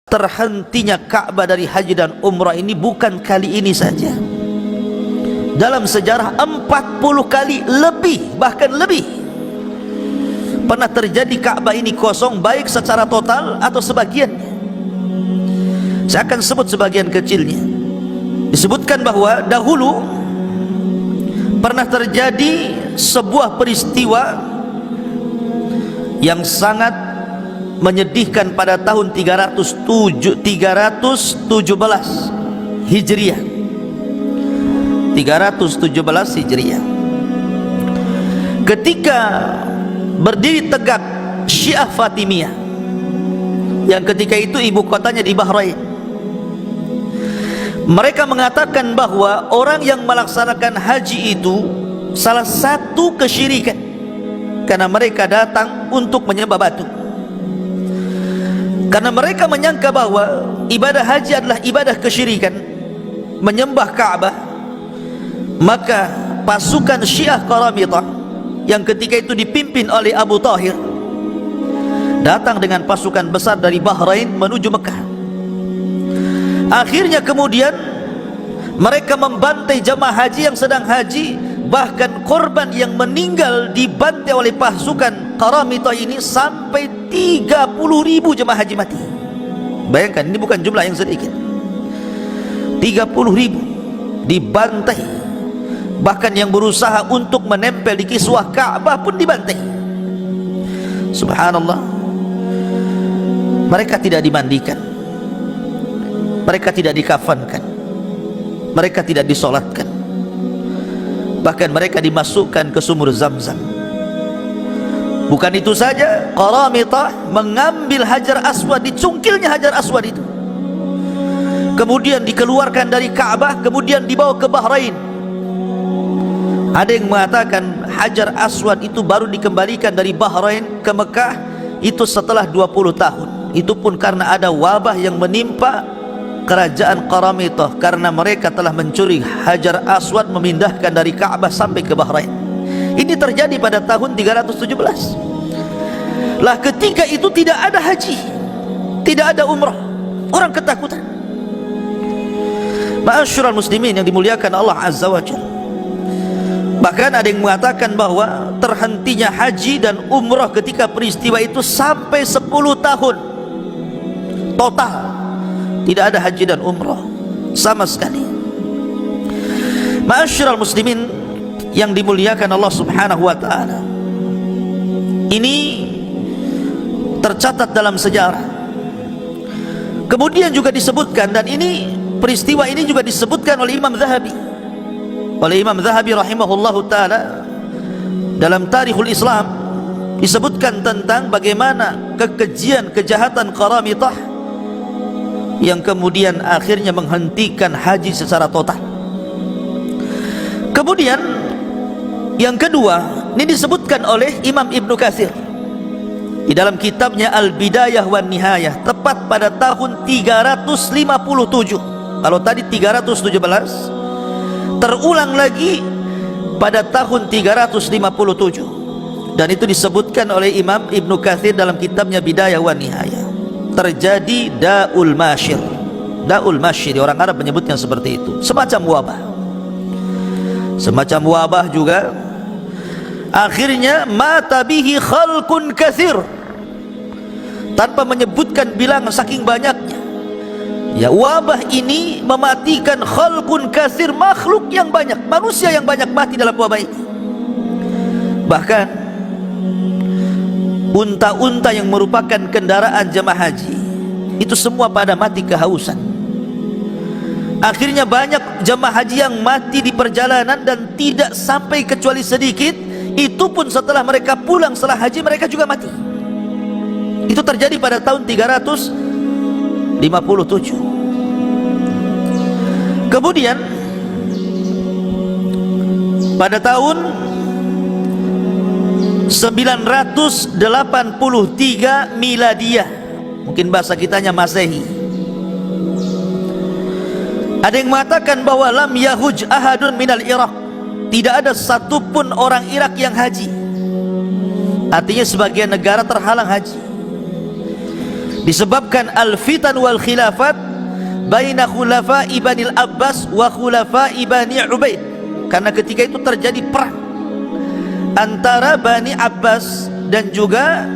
terhentinya Ka'bah dari haji dan umrah ini bukan kali ini saja. Dalam sejarah 40 kali lebih, bahkan lebih, pernah terjadi Ka'bah ini kosong, baik secara total atau sebagiannya. Saya akan sebut sebagian kecilnya. Disebutkan bahwa dahulu pernah terjadi sebuah peristiwa yang sangat menyedihkan pada tahun 317 Hijriah. 317 Hijriah. Ketika berdiri tegak Syiah Fatimiyah, yang ketika itu ibu kotanya di Bahrain, mereka mengatakan bahwa orang yang melaksanakan haji itu salah satu kesyirikan, karena mereka datang untuk menyembah batu. Karena mereka menyangka bahwa ibadah haji adalah ibadah kesyirikan, menyembah Ka'bah, maka pasukan Syiah Qaramitah yang ketika itu dipimpin oleh Abu Tahir datang dengan pasukan besar dari Bahrain menuju Mekah. Akhirnya kemudian mereka membantai jamaah haji yang sedang haji, bahkan korban yang meninggal dibantai oleh pasukan Qaramitah ini sampai 30.000 jemaah haji mati. Bayangkan, ini bukan jumlah yang sedikit. 30.000 dibantai. Bahkan yang berusaha untuk menempel di kiswah Ka'bah pun dibantai. Subhanallah. Mereka tidak dimandikan, mereka tidak dikafankan, mereka tidak disolatkan, bahkan mereka dimasukkan ke sumur Zam-Zam. Bukan itu saja, Qaramitah mengambil Hajar Aswad, dicungkilnya Hajar Aswad itu, kemudian dikeluarkan dari Ka'bah, kemudian dibawa ke Bahrain. Ada yang mengatakan Hajar Aswad itu baru dikembalikan dari Bahrain ke Mekah itu setelah 20 tahun. Itu pun karena ada wabah yang menimpa kerajaan Qaramitah, karena mereka telah mencuri Hajar Aswad, memindahkan dari Ka'bah sampai ke Bahrain. Ini terjadi pada tahun 317. Lah ketika itu tidak ada haji, tidak ada umrah, orang ketakutan. Ma'asyiral muslimin yang dimuliakan Allah Azza wa Jalla. Bahkan ada yang mengatakan bahwa terhentinya haji dan umrah ketika peristiwa itu sampai 10 tahun total tidak ada haji dan umrah sama sekali. Ma'asyiral muslimin yang dimuliakan Allah Subhanahu wa taala, ini tercatat dalam sejarah. Kemudian juga disebutkan, dan ini peristiwa ini juga disebutkan oleh Imam Zahabi, rahimahullahu taala dalam Tarikhul Islam, disebutkan tentang bagaimana kekejian kejahatan Qaramitah yang kemudian akhirnya menghentikan haji secara total. Kemudian yang kedua, ini disebutkan oleh Imam Ibnu Katsir di dalam kitabnya Al-Bidayah wan Nihayah, tepat pada tahun 357. Kalau tadi 317, terulang lagi pada tahun 357, dan itu disebutkan oleh Imam Ibnu Katsir dalam kitabnya Bidayah wan Nihayah. Terjadi Da'ul Mashir. Da'ul Mashir, orang Arab menyebutnya seperti itu, semacam wabah. Semacam wabah juga. Akhirnya mata bihi khalqun katsir, tanpa menyebutkan bilangan saking banyaknya. Ya, wabah ini mematikan khalqun katsir, makhluk yang banyak, manusia yang banyak mati dalam wabah ini. Bahkan unta-unta yang merupakan kendaraan jemaah haji itu semua pada mati kehausan. Akhirnya banyak jemaah haji yang mati di perjalanan dan tidak sampai kecuali sedikit. Itu pun setelah mereka pulang setelah haji, mereka juga mati. Itu terjadi pada tahun 357. Kemudian pada tahun 983 Miladiyah, mungkin bahasa kitanya Masehi, ada yang mengatakan bahwa lam yahuj ahadun minal Iraq, tidak ada satupun orang Irak yang haji. Artinya sebagian negara terhalang haji. disebabkan al-fitan wal khilafat baina khulafa'i Bani Abbas wa khulafa'i Bani Ubaid, karena ketika itu terjadi perang antara Bani Abbas dan juga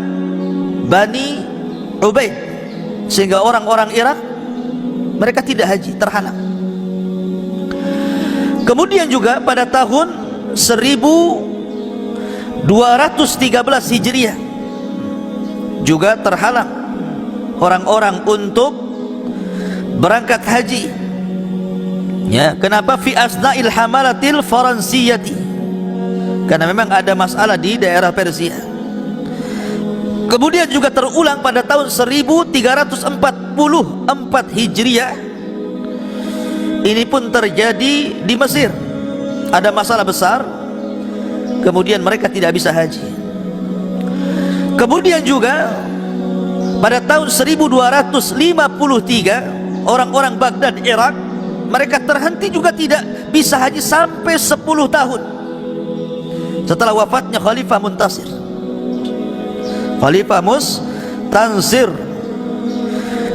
Bani Ubaid, sehingga orang-orang Irak mereka tidak haji, terhalang. Kemudian juga pada tahun 1213 Hijriah juga terhalang orang-orang untuk berangkat haji. Ya, kenapa? Fi asna'il hamalatil faransiyati, karena memang ada masalah di daerah Persia. Kemudian juga terulang pada tahun 1344 Hijriah. Ini pun terjadi di Mesir, ada masalah besar, kemudian mereka tidak bisa haji. Kemudian juga pada tahun 1253 orang-orang Baghdad, Irak, mereka terhenti juga tidak bisa haji sampai 10 tahun setelah wafatnya Khalifah Muntasir. Khalifah Mustansir.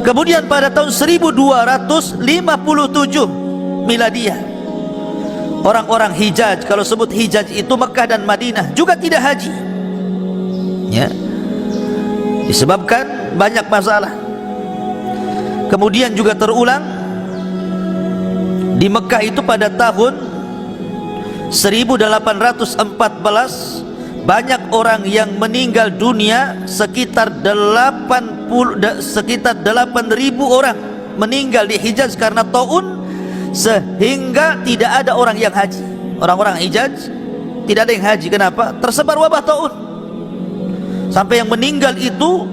Kemudian pada tahun 1257 Miladiyah, orang-orang Hijaz, kalau sebut Hijaz itu Mekah dan Madinah, juga tidak haji, ya, disebabkan banyak masalah. Kemudian juga terulang di Mekah itu pada tahun 1814, banyak orang yang meninggal dunia, sekitar 8.000 orang meninggal di Hijaz karena taun, sehingga tidak ada orang yang haji. Orang-orang Hijaz tidak ada yang haji. Kenapa? Tersebar wabah taun, sampai yang meninggal itu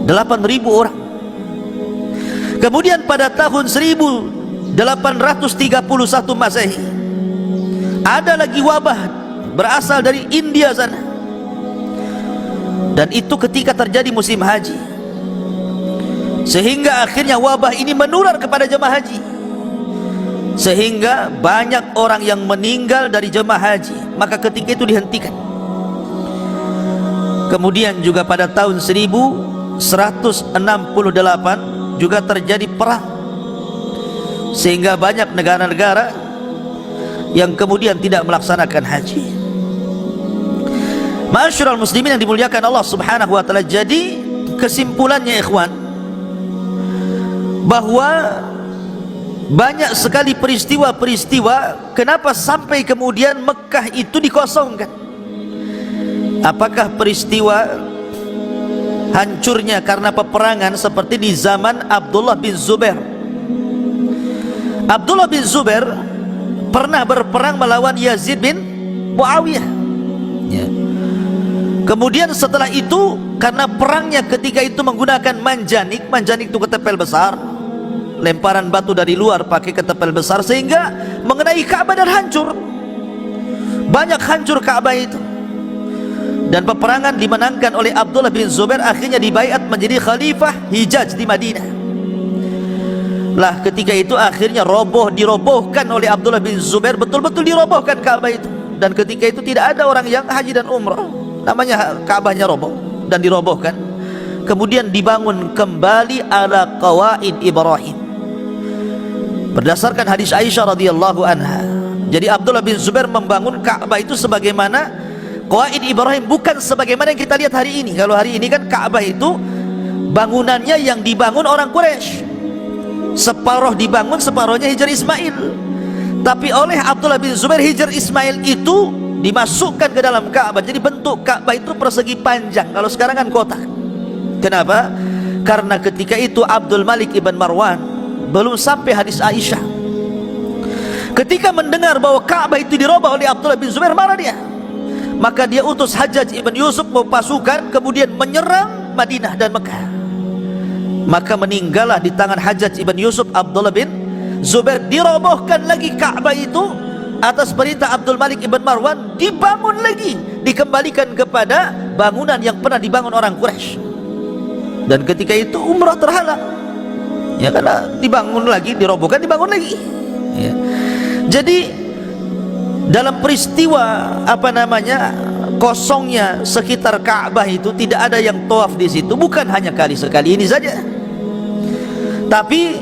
8.000 orang. Kemudian pada tahun 1831 Masehi ada lagi wabah berasal dari India sana, dan itu ketika terjadi musim haji, sehingga akhirnya wabah ini menular kepada jemaah haji, sehingga banyak orang yang meninggal dari jemaah haji. Maka ketika itu dihentikan. Kemudian juga pada tahun 1168 juga terjadi perang, sehingga banyak negara-negara yang kemudian tidak melaksanakan haji. Ma'asyiral muslimin yang dimuliakan Allah Subhanahu wa taala, jadi kesimpulannya ikhwan, bahwa banyak sekali peristiwa-peristiwa kenapa sampai kemudian Mekah itu dikosongkan. Apakah peristiwa hancurnya karena peperangan seperti di zaman Abdullah bin Zubair? Abdullah bin Zubair pernah berperang melawan Yazid bin Muawiyah, ya. Kemudian setelah itu, karena perangnya ketika itu menggunakan manjanik itu ketepel besar, lemparan batu dari luar pakai ketepel besar, sehingga mengenai Ka'bah dan hancur. Banyak hancur Ka'bah itu. Dan peperangan dimenangkan oleh Abdullah bin Zubair, akhirnya dibaiat menjadi khalifah Hijaz di Madinah. Lah ketika itu akhirnya dirobohkan oleh Abdullah bin Zubair, betul-betul dirobohkan Ka'bah itu. Dan ketika itu tidak ada orang yang haji dan umrah, namanya Ka'bahnya roboh dan dirobohkan. Kemudian dibangun kembali ala qawaid Ibrahim berdasarkan hadis Aisyah radhiyallahu anha. Jadi Abdullah bin Zubair membangun Ka'bah itu sebagaimana qawaid Ibrahim, bukan sebagaimana yang kita lihat hari ini. Kalau hari ini kan Ka'bah itu bangunannya yang dibangun orang Quraisy, separuh dibangun, separuhnya Hijr Ismail. Tapi oleh Abdullah bin Zubair, Hijr Ismail itu dimasukkan ke dalam Ka'bah. Jadi bentuk Ka'bah itu persegi panjang. Kalau sekarang kan kotak. Kenapa? Karena ketika itu Abdul Malik ibn Marwan belum sampai hadis Aisyah. Ketika mendengar bahwa Ka'bah itu dirubah oleh Abdullah bin Zubair, marah dia. Maka dia utus Hajjaj ibn Yusuf membawa pasukan, kemudian menyerang Madinah dan Mekah. Maka meninggallah di tangan Hajjaj ibn Yusuf Abdullah bin Zubair. Dirobohkan lagi Ka'bah itu atas perintah Abdul Malik ibn Marwan, dibangun lagi, dikembalikan kepada bangunan yang pernah dibangun orang Quraisy. Dan ketika itu umrah terhalang, ya, karena dibangun lagi, dirobohkan, dibangun lagi, ya. Jadi dalam peristiwa kosongnya sekitar Ka'bah itu tidak ada yang tawaf di situ, bukan hanya kali sekali ini saja, tapi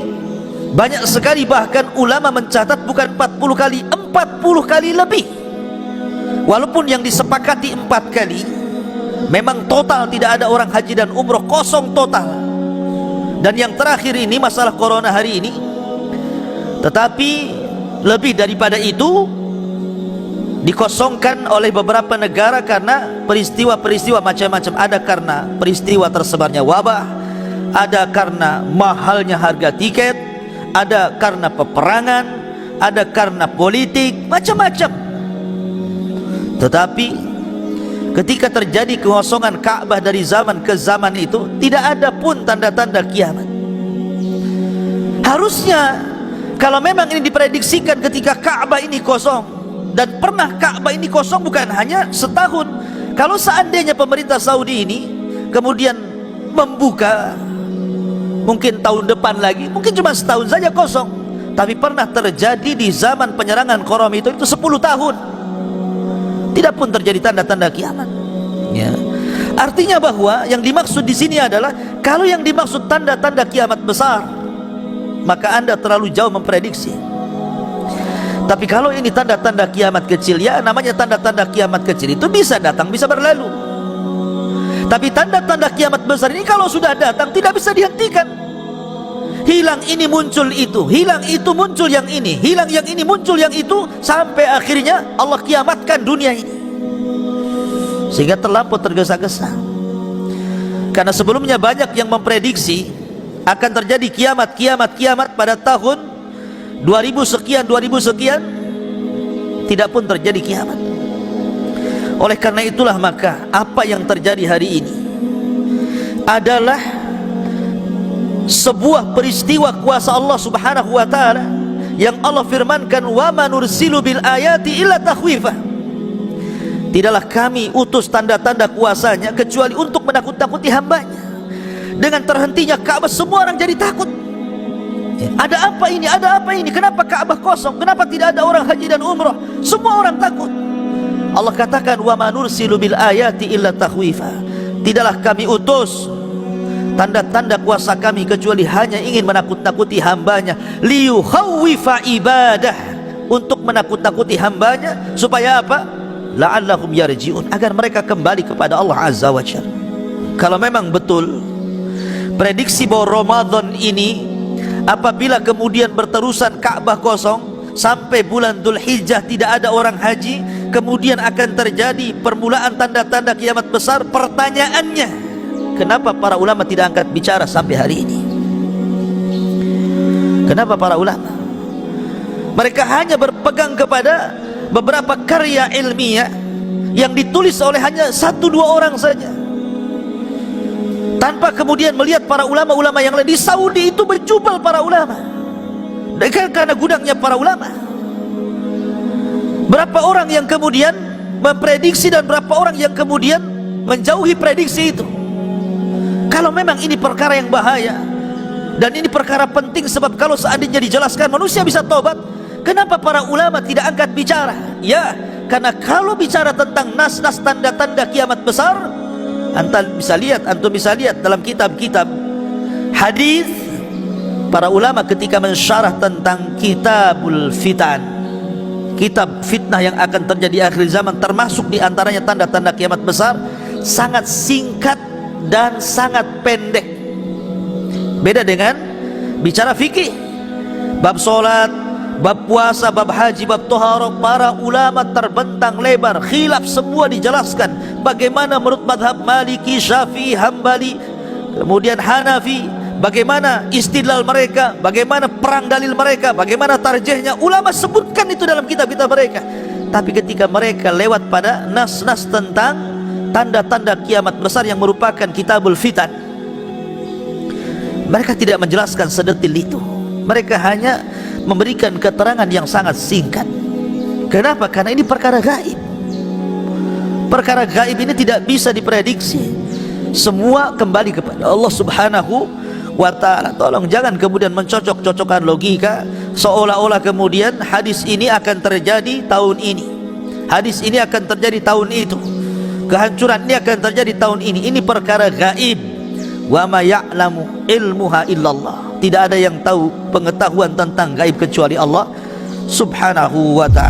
banyak sekali, bahkan ulama mencatat bukan 40 kali, 40 kali lebih. Walaupun yang disepakati 4 kali, memang total tidak ada orang haji dan umroh, kosong total. Dan yang terakhir ini masalah corona hari ini, tetapi lebih daripada itu dikosongkan oleh beberapa negara karena peristiwa-peristiwa macam-macam. Ada karena peristiwa tersebarnya wabah, ada karena mahalnya harga tiket, ada karena peperangan, ada karena politik, macam-macam. Tetapi ketika terjadi kekosongan Ka'bah dari zaman ke zaman itu, tidak ada pun tanda-tanda kiamat. Harusnya kalau memang ini diprediksikan ketika Ka'bah ini kosong, dan pernah Ka'bah ini kosong bukan hanya setahun. Kalau seandainya pemerintah Saudi ini kemudian membuka, mungkin tahun depan lagi, mungkin cuma setahun saja kosong. Tapi pernah terjadi di zaman penyerangan Qaram itu 10 tahun, tidak pun terjadi tanda-tanda kiamat. Ya. Artinya bahwa yang dimaksud di sini adalah, kalau yang dimaksud tanda-tanda kiamat besar, maka Anda terlalu jauh memprediksi. Tapi kalau ini tanda-tanda kiamat kecil, ya namanya tanda-tanda kiamat kecil itu bisa datang, bisa berlalu. Tapi tanda-tanda kiamat besar ini kalau sudah datang tidak bisa dihentikan. Hilang ini muncul itu, hilang itu muncul yang ini, hilang yang ini muncul yang itu, sampai akhirnya Allah kiamatkan dunia ini. Sehingga terlampau tergesa-gesa. Karena sebelumnya banyak yang memprediksi akan terjadi kiamat pada tahun 2000 sekian, tidak pun terjadi kiamat. Oleh karena itulah, maka apa yang terjadi hari ini adalah sebuah peristiwa kuasa Allah Subhanahu wa taala, yang Allah firmankan, wa manursilu bil ayati illa takhwifa. Tidaklah kami utus tanda-tanda kuasanya kecuali untuk menakut-nakuti hambanya. Dengan terhentinya Ka'bah, semua orang jadi takut. Ada apa ini? Ada apa ini? Kenapa Ka'bah kosong? Kenapa tidak ada orang haji dan umrah? Semua orang takut. Allah katakan, wa manursilu bil ayati illa takhwifa. Tidaklah kami utus tanda-tanda kuasa kami kecuali hanya ingin menakut-nakuti hambanya, liyukhawwifa ibadah, untuk menakut-nakuti hambanya, supaya apa? La'allahum yarji'un, agar mereka kembali kepada Allah Azza wa Jalla. Kalau memang betul prediksi bahwa Ramadan ini, apabila kemudian berterusan Ka'bah kosong sampai bulan Dzulhijjah tidak ada orang haji, kemudian akan terjadi permulaan tanda-tanda kiamat besar, pertanyaannya, kenapa para ulama tidak angkat bicara sampai hari ini? Kenapa para ulama? Mereka hanya berpegang kepada beberapa karya ilmiah yang ditulis oleh hanya 1-2 orang saja, tanpa kemudian melihat para ulama-ulama yang lain. Di Saudi itu berjubel para ulama, karena gudangnya para ulama. Berapa orang yang kemudian memprediksi dan berapa orang yang kemudian menjauhi prediksi itu? Kalau memang ini perkara yang bahaya dan ini perkara penting, sebab kalau seandainya dijelaskan manusia bisa tobat, kenapa para ulama tidak angkat bicara? Ya, karena kalau bicara tentang nas-nas tanda-tanda kiamat besar, antum bisa lihat dalam kitab-kitab hadis para ulama ketika mensyarah tentang Kitabul Fitan, kitab fitnah yang akan terjadi akhir zaman, termasuk diantaranya tanda-tanda kiamat besar, sangat singkat dan sangat pendek. Beda dengan bicara fikih, bab solat, bab puasa, bab haji, bab toharah, para ulama terbentang lebar, khilaf semua dijelaskan. Bagaimana menurut madhab Maliki, Syafi'i, Hambali, kemudian Hanafi, bagaimana istidlal mereka, bagaimana perang dalil mereka, bagaimana tarjihnya, ulama sebutkan itu dalam kitab-kitab mereka. Tapi ketika mereka lewat pada nas-nas tentang tanda-tanda kiamat besar yang merupakan Kitabul Fitan, mereka tidak menjelaskan sedetil itu. Mereka hanya memberikan keterangan yang sangat singkat. Kenapa? Karena ini perkara gaib. Perkara gaib ini tidak bisa diprediksi. Semua kembali kepada Allah Subhanahu wa ta'ala. Tolong jangan kemudian mencocok-cocokkan logika, seolah-olah kemudian hadis ini akan terjadi tahun ini, hadis ini akan terjadi tahun itu. kehancuran ini akan terjadi tahun ini. Ini perkara gaib. Wa ma ya'lamu ilmuha illallah. Tidak ada yang tahu pengetahuan tentang gaib kecuali Allah subhanahu wa ta'ala.